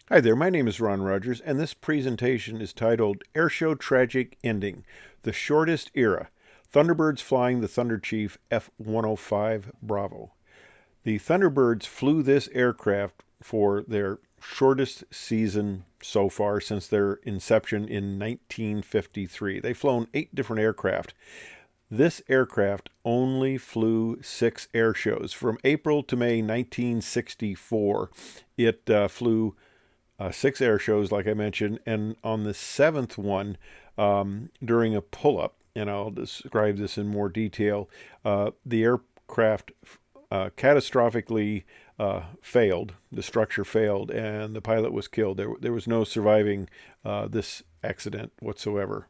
Hi there, my name is Ron Rogers, and this presentation is titled Airshow Tragic Ending, The Shortest Era, Thunderbirds Flying the Thunderchief F-105 Bravo. The Thunderbirds flew this aircraft for their shortest season so far since their inception in 1953. They've flown 8 different aircraft. This aircraft only flew 6 air shows. From April to May 1964, it flew 6 air shows, like I mentioned, and on the 7th one, during a pull-up, and I'll describe this in more detail, the aircraft catastrophically failed. The structure failed, and the pilot was killed. There was no surviving this accident whatsoever.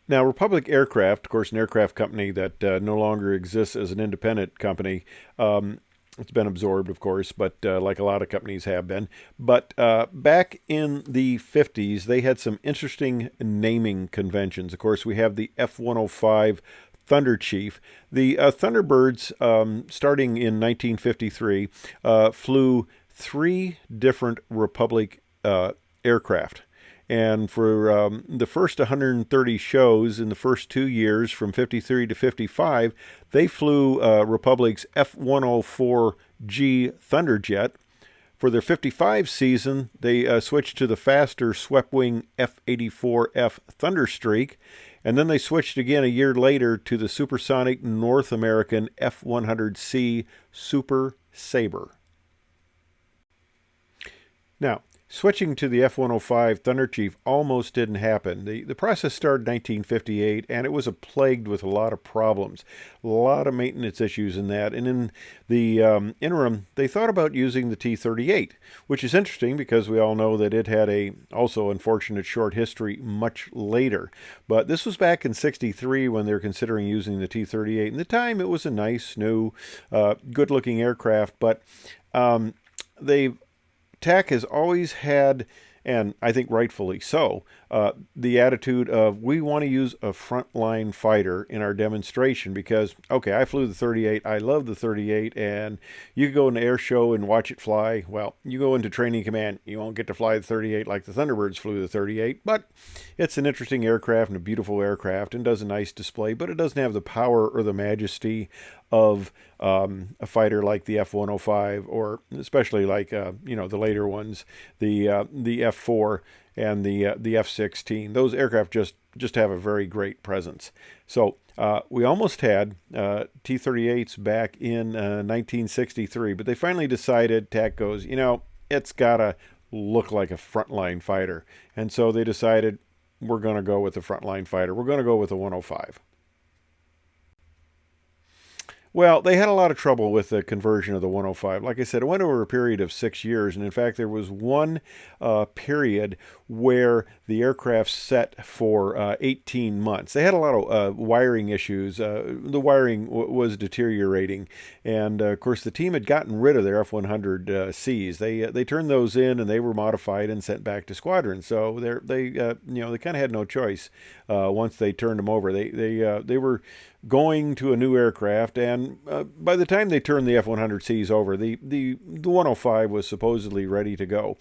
Now, Republic Aircraft, of course, an aircraft company that no longer exists as an independent company, it's been absorbed, of course, but like a lot of companies have been. But back in the 50s, they had some interesting naming conventions. Of course, we have the F-105 Thunderchief. The Thunderbirds, starting in 1953, flew 3 different Republic aircraft. And for the first 130 shows in the first 2 years, from 53 to 55, they flew Republic's F-104G Thunderjet. For their 55 season, they switched to the faster swept-wing F-84F Thunderstreak. And then they switched again a year later to the supersonic North American F-100C Super Sabre. Now, switching to the F-105 Thunderchief almost didn't happen. The process started in 1958, and it was plagued with a lot of problems, a lot of maintenance issues in that. And in the interim, they thought about using the T-38, which is interesting because we all know that it had a also unfortunate short history much later. But this was back in '63 when they were considering using the T-38. And at the time, it was a nice, new, good-looking aircraft, but they TAC has always had, and I think rightfully so, the attitude of we want to use a frontline fighter in our demonstration because, okay, I flew the 38, I love the 38, and you go in an air show and watch it fly. Well, you go into training command, you won't get to fly the 38 like the Thunderbirds flew the 38, but it's an interesting aircraft and a beautiful aircraft and does a nice display, but it doesn't have the power or the majesty of a fighter like the F-105 or especially like the later ones, the F-4 and the F-16. Those aircraft just have a very great presence. So we almost had T-38s back in 1963, but they finally decided, TAC goes, it's got to look like a frontline fighter. And so they decided we're going to go with the frontline fighter. We're going to go with the 105. Well, they had a lot of trouble with the conversion of the 105. Like I said, it went over a period of 6 years, and in fact, there was one period where the aircraft set for 18 months. They had a lot of wiring issues. The wiring was deteriorating, and of course, the team had gotten rid of their F-100Cs. They turned those in, and they were modified and sent back to squadron. So they kind of had no choice once they turned them over. They were going to a new aircraft, and by the time they turned the F-100Cs over, the 105 was supposedly ready to go.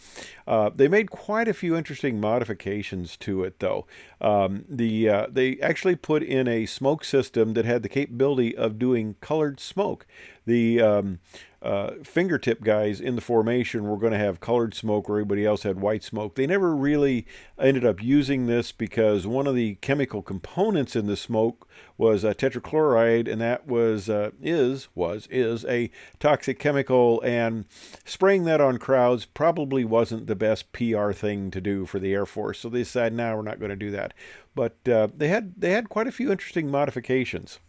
They made quite a few interesting modifications to it, though. They actually put in a smoke system that had the capability of doing colored smoke. The fingertip guys in the formation were going to have colored smoke where everybody else had white smoke. They never really ended up using this because one of the chemical components in the smoke was tetrachloride, and that is a toxic chemical, and spraying that on crowds probably wasn't the best PR thing to do for the Air Force. So they decided, no, we're not going to do that. But they had quite a few interesting modifications.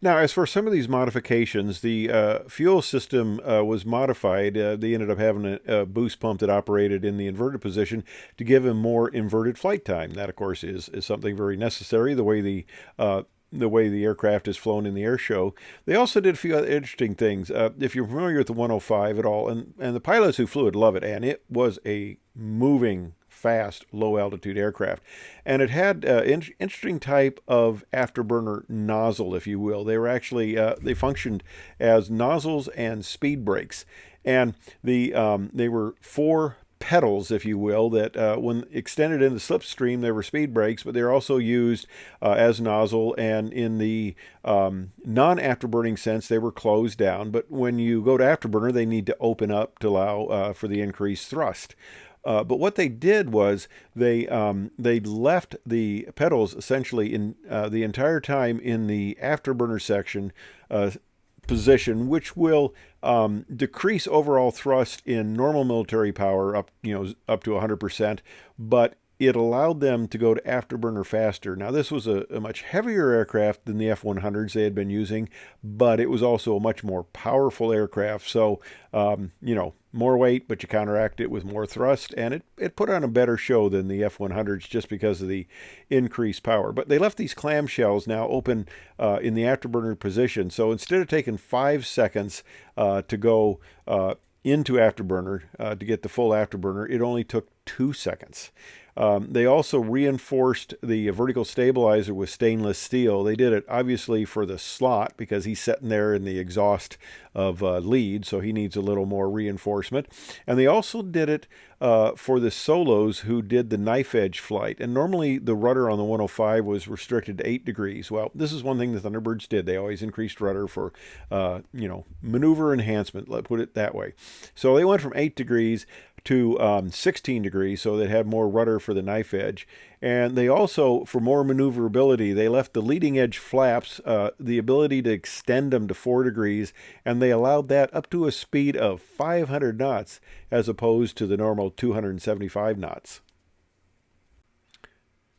Now, as for some of these modifications, the fuel system was modified. They ended up having a boost pump that operated in the inverted position to give them more inverted flight time. That, of course, is something very necessary, the way the aircraft is flown in the air show. They also did a few other interesting things. If you're familiar with the 105 at all, and the pilots who flew it love it, and it was a moving, fast low-altitude aircraft. And it had an interesting type of afterburner nozzle, if you will. They were actually, they functioned as nozzles and speed brakes. And they were 4 pedals, if you will, that when extended in the slipstream, they were speed brakes, but they're also used as nozzle, and in the non-afterburning sense, they were closed down. But when you go to afterburner, they need to open up to allow for the increased thrust. But what they did was they left the pedals essentially in the entire time in the afterburner section position, which will decrease overall thrust in normal military power up to 100%, but it allowed them to go to afterburner faster. Now, this was a much heavier aircraft than the F-100s they had been using, but it was also a much more powerful aircraft. So, more weight, but you counteract it with more thrust, and it put on a better show than the F-100s just because of the increased power. But they left these clamshells now open in the afterburner position. So instead of taking 5 seconds to go into afterburner to get the full afterburner, it only took 2 seconds. They also reinforced the vertical stabilizer with stainless steel. They did it obviously for the slot because he's sitting there in the exhaust of lead, so he needs a little more reinforcement. And they also did it for the solos who did the knife edge flight. And normally the rudder on the 105 was restricted to 8 degrees. Well, this is one thing the Thunderbirds did. They always increased rudder for, maneuver enhancement, let's put it that way. So they went from 8 degrees to 16 degrees, so they'd have more rudder for the knife edge. And they also, for more maneuverability, they left the leading edge flaps the ability to extend them to 4 degrees, and they allowed that up to a speed of 500 knots as opposed to the normal 275 knots.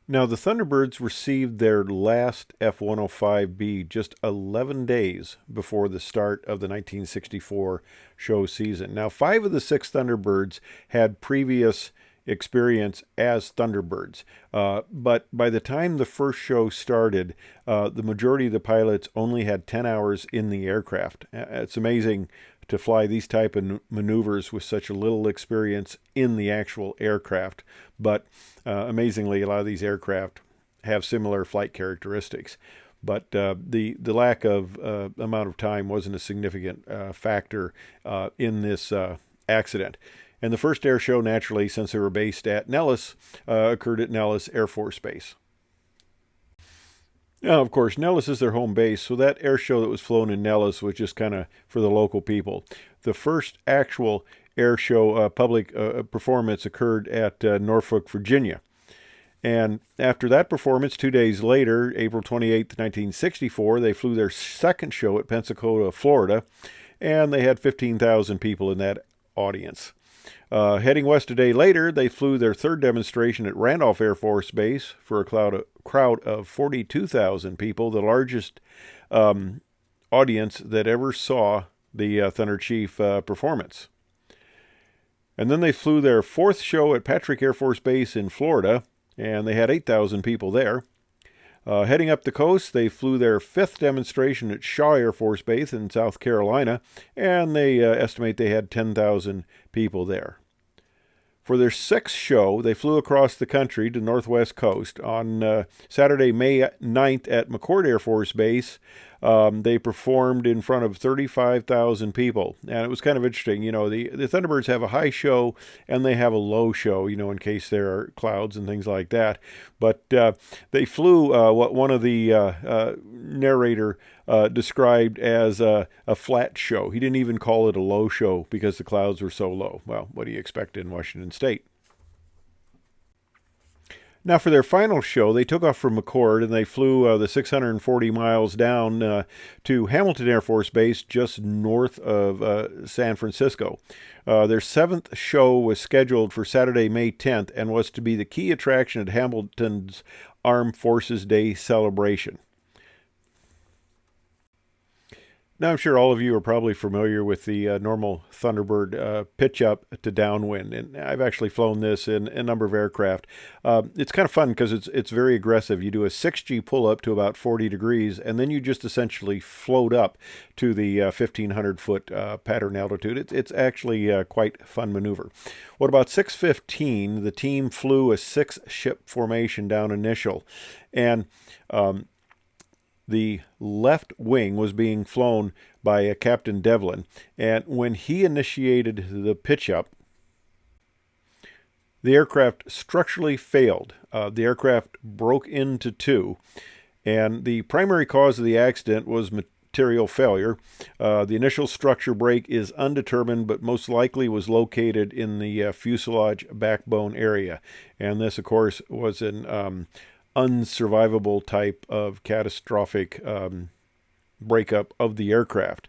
Now, the Thunderbirds received their last F-105B just 11 days before the start of the 1964 show season. Now, 5 of the 6 Thunderbirds had previous experience as Thunderbirds, but by the time the first show started, the majority of the pilots only had 10 hours in the aircraft. It's amazing to fly these type of maneuvers with such a little experience in the actual aircraft. But amazingly, a lot of these aircraft have similar flight characteristics. But the lack of amount of time wasn't a significant factor in this accident. And the first air show, naturally, since they were based at Nellis, occurred at Nellis Air Force Base. Now, of course, Nellis is their home base, so that air show that was flown in Nellis was just kind of for the local people. The first actual air show public performance occurred at Norfolk, Virginia. And after that performance, 2 days later, April 28th, 1964, they flew their second show at Pensacola, Florida, and they had 15,000 people in that audience. Heading west a day later, they flew their third demonstration at Randolph Air Force Base for a crowd of 42,000 people, the largest audience that ever saw the Thunderchief performance. And then they flew their fourth show at Patrick Air Force Base in Florida, and they had 8,000 people there. Heading up the coast, they flew their fifth demonstration at Shaw Air Force Base in South Carolina, and they estimate they had 10,000 people there. For their sixth show, they flew across the country to Northwest Coast. On Saturday, May 9th at McCord Air Force Base, they performed in front of 35,000 people. And it was kind of interesting. You know, the Thunderbirds have a high show and they have a low show, you know, in case there are clouds and things like that. But they flew what one of the narrator described as a flat show. He didn't even call it a low show because the clouds were so low. Well, what do you expect in Washington State? Now, for their final show, they took off from McCord and they flew the 640 miles down to Hamilton Air Force Base just north of San Francisco. Their seventh show was scheduled for Saturday, May 10th, and was to be the key attraction at Hamilton's Armed Forces Day celebration. Now, I'm sure all of you are probably familiar with the normal Thunderbird pitch up to downwind, and I've actually flown this in a number of aircraft. It's kind of fun because it's very aggressive. You do a 6G pull up to about 40 degrees, and then you just essentially float up to the 1,500 foot pattern altitude. It's actually quite fun maneuver. What about 6:15? The team flew a 6-ship formation down initial, and the left wing was being flown by Captain Devlin, and when he initiated the pitch up, the aircraft structurally failed. The aircraft broke into two, and the primary cause of the accident was material failure. The initial structure break is undetermined, but most likely was located in the fuselage backbone area, and this, of course, was an unsurvivable type of catastrophic breakup of the aircraft.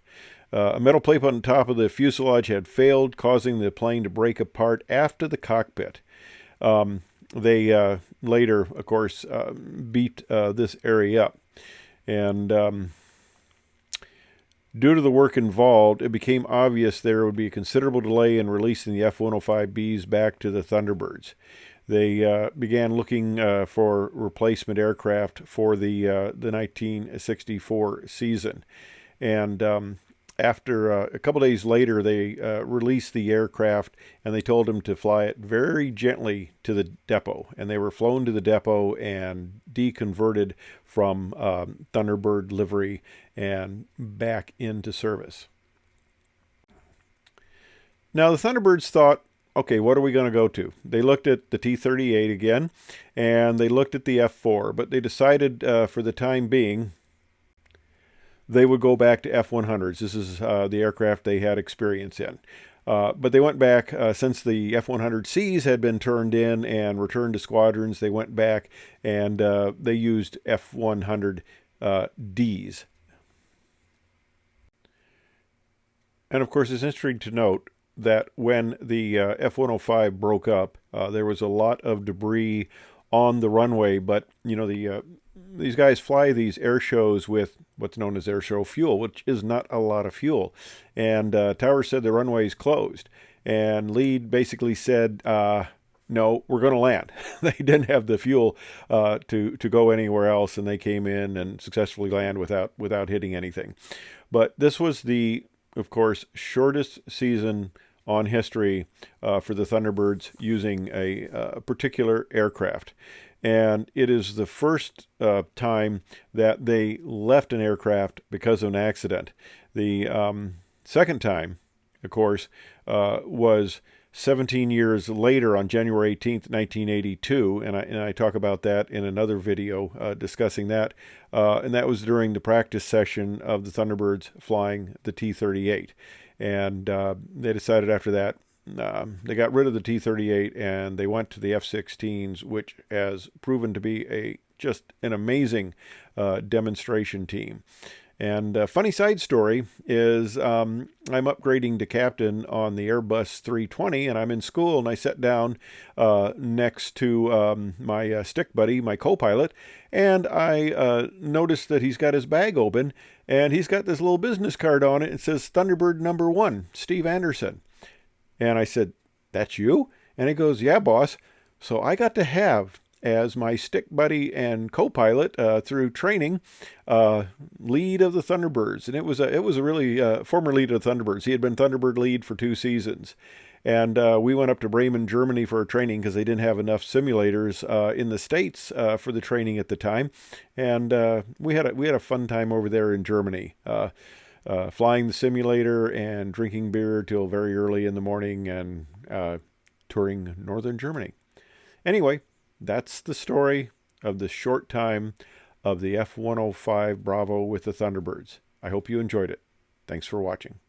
A metal plate on top of the fuselage had failed, causing the plane to break apart after the cockpit. They later, of course, beat this area up. And due to the work involved, it became obvious there would be a considerable delay in releasing the F-105Bs back to the Thunderbirds. They began looking for replacement aircraft for the 1964 season. And after a couple days later, they released the aircraft, and they told them to fly it very gently to the depot. And they were flown to the depot and deconverted from Thunderbird livery and back into service. Now, the Thunderbirds thought, okay, what are we going to go to? They looked at the T-38 again, and they looked at the F-4, but they decided for the time being they would go back to F-100s. This is the aircraft they had experience in. But they went back, since the F-100Cs had been turned in and returned to squadrons, they went back and they used F-100Ds. And of course, it's interesting to note that when the F-105 broke up, there was a lot of debris on the runway, but these guys fly these air shows with what's known as air show fuel, which is not a lot of fuel. And Tower said the runway is closed, and Lead basically said, no, we're going to land. They didn't have the fuel to go anywhere else, and they came in and successfully land without hitting anything. But this was of course, shortest season on history for the Thunderbirds using a particular aircraft. And it is the first time that they left an aircraft because of an accident. The second time, of course, was 17 years later on January 18th, 1982, and I talk about that in another video discussing that, and that was during the practice session of the Thunderbirds flying the T-38. And they decided after that, they got rid of the T-38 and they went to the F-16s, which has proven to be just an amazing demonstration team. And a funny side story is I'm upgrading to captain on the Airbus 320, and I'm in school, and I sat down next to my stick buddy, my co-pilot, and I noticed that he's got his bag open, and he's got this little business card on it. It says Thunderbird number 1, Steve Anderson. And I said, that's you? And he goes, yeah, boss. So I got to have, as my stick buddy and co-pilot through training, lead of the Thunderbirds. And it was a really former lead of the Thunderbirds. He had been Thunderbird lead for 2 seasons. And we went up to Bremen, Germany for training because they didn't have enough simulators in the States for the training at the time. And we had a fun time over there in Germany. Flying the simulator and drinking beer till very early in the morning and touring northern Germany. Anyway, that's the story of the short time of the F-105 Bravo with the Thunderbirds. I hope you enjoyed it. Thanks for watching.